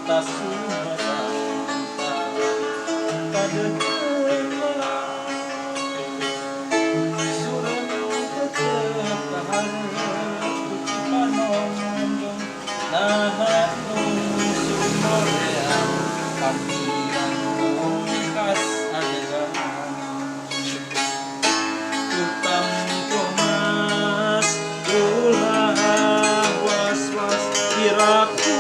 kota Sumedang kadeukeut melang surem tetep kaharep kuci panomong naha nu sumoreang pamian kas adegan utam komas ulah was-was kiraku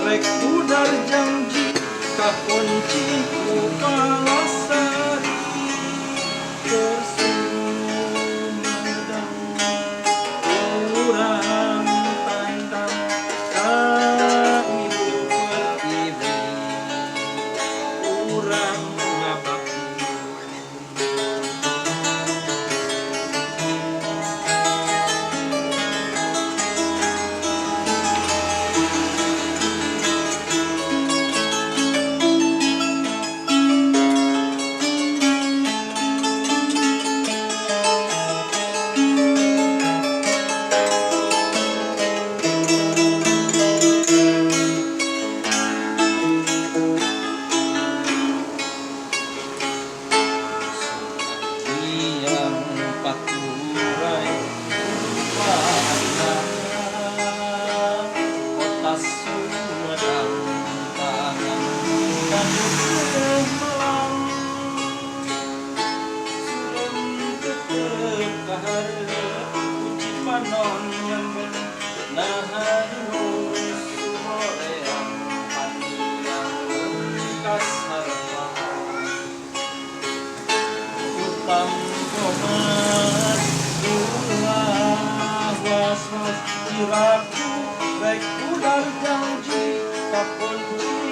rek udar janji kakunci ku kalasari tersumedang urang tandang kami pertiwi urang ngabakti yang paturai pada kota Sumedang tangan kadeukeut melang surem tetep kaharep uci panon nyambeng naha nu sumoreang paniang kas harapan utam komas ulah was-was kiraku rek udar janji kapunci